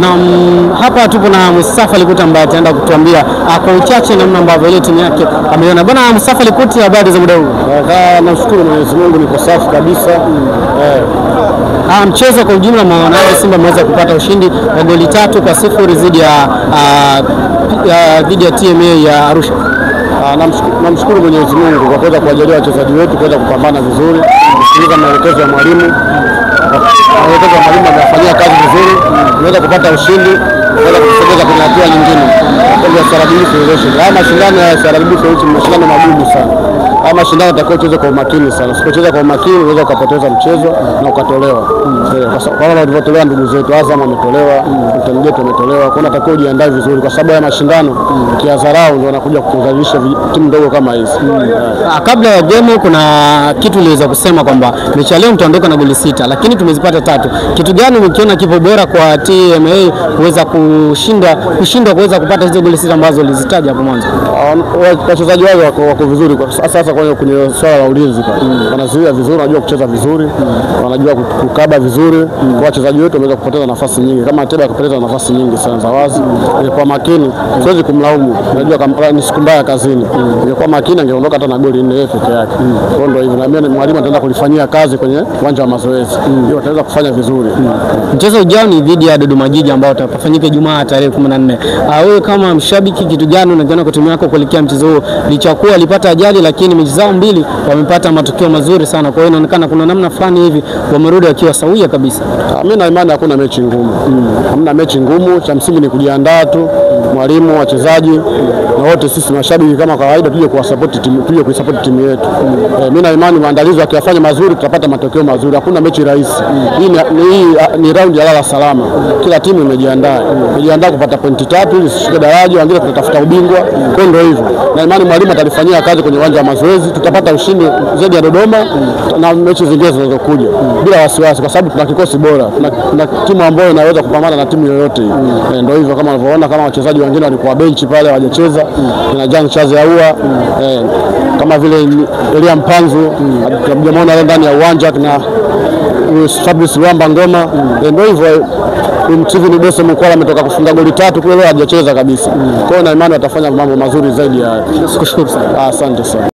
Na hapa tupo na Mustafa Likuti ambaye ataenda kutuambia kwa uchache namna ambavyo ile timu yake ameiona. Bwana Mustafa Likuti, habari za muda huu? Nashukuru Mwenyezi Mungu, niko safi kabisa. Mchezo kwa ujumla maonaje? Simba ameweza kupata ushindi wa goli 3-0 dhidi ya TMA ya Arusha. Namshukuru Mwenyezi Mungu kwa kuweza kuwajalia wachezaji wetu kuweza kupambana vizuri, kusikiliza maelekezo ya mwalimu. Maelekezo ya mwalimu amefanyia kazi vizuri, tunaweza kupata ushindi, tunaweza kusogeza kwenye hatua nyingine. Kwa CRDB Federation, mashindano ya CRDB Federation ni mashindano magumu sana. Mashindano yatakiwa ucheze kwa umakini sana. Usipocheza kwa umakini unaweza ukapoteza mchezo na ukatolewa. Kwa sababu walivyotolewa ndugu zetu Azam wametolewa, Mtengete wametolewa. Kwa hiyo natakiwa ujiandae vizuri kwa sababu ya mashindano kiadharau ndio wanakuja kuzalisha timu ndogo kama hizi. Kabla ya game kuna kitu uliweza kusema kwamba mechi leo mtaondoka na goli 6 lakini tumezipata 3. Kitu gani umekiona kipo bora kwa TMA kuweza kushindwa kuweza kupata hizo goli 6 ambazo ulizitaja hapo mwanzo? Wachezaji wao wako vizuri kwa sasa kwenye swala la ulinzi wanazuia vizuri, wanajua kucheza vizuri, wanajua kukaba vizuri. Kwa wachezaji wetu wameweza kupoteza nafasi nyingi, kama Teba akapoteza nafasi nyingi sana za wazi. Kwa makini siwezi kumlaumu, najua ni siku mbaya kazini. Kwa makini angeondoka hata na goli 4 peke yake. Kwa ndio hivyo, na mimi mwalimu ataenda kulifanyia kazi kwenye uwanja wa mazoezi, ndio ataweza kufanya vizuri. Mchezo ujao ni dhidi ya Dodoma Jiji ambao utafanyika Ijumaa tarehe 14. Wewe kama mshabiki, kitu gani unajiona kwa timu yako kuelekea mchezo huo? Licha kuwa alipata ajali lakini mechi zao mbili wamepata matokeo mazuri sana. Kwa hiyo inaonekana kuna namna fulani hivi wamerudi wakiwa sawia kabisa. Mimi na imani hakuna mechi ngumu. Hamna mechi ngumu, cha msingi ni kujiandaa tu. Mwalimu, wachezaji na wote sisi mashabiki kama kawaida tuje kuisupport timu yetu. Mimi na imani maandalizi yakifanya mazuri tutapata matokeo mazuri. Hakuna mechi rahisi. Hii ni round ya lala salama. Kila timu imejiandaa kupata pointi 3 ili sishike daraja, wengine tutatafuta ubingwa. Kwa ndio hivyo. Na imani mwalimu atalifanyia kazi kwenye uwanja wa mazoezi, tutapata ushindi zaidi ya Dodoma na mechi zingine zinazokuja bila wasiwasi, kwa sababu tuna kikosi bora, tuna timu ambayo inaweza kupambana na timu yoyote. Ndio hivyo, kama unavyoona, kama wachezaji wengine walikuwa benchi pale hawajacheza, na Jean Chaze Aua kama vile Elia Mpanzu tunamwona ndani ya uwanja, na Fabrice Wamba Ngoma. Ndio hivyo, Steven Bose Mkwala ametoka kufunga goli 3 kule, leo hajacheza kabisa. Kwa hiyo na imani watafanya mambo mazuri zaidi ya. Nikushukuru sana. Asante sana.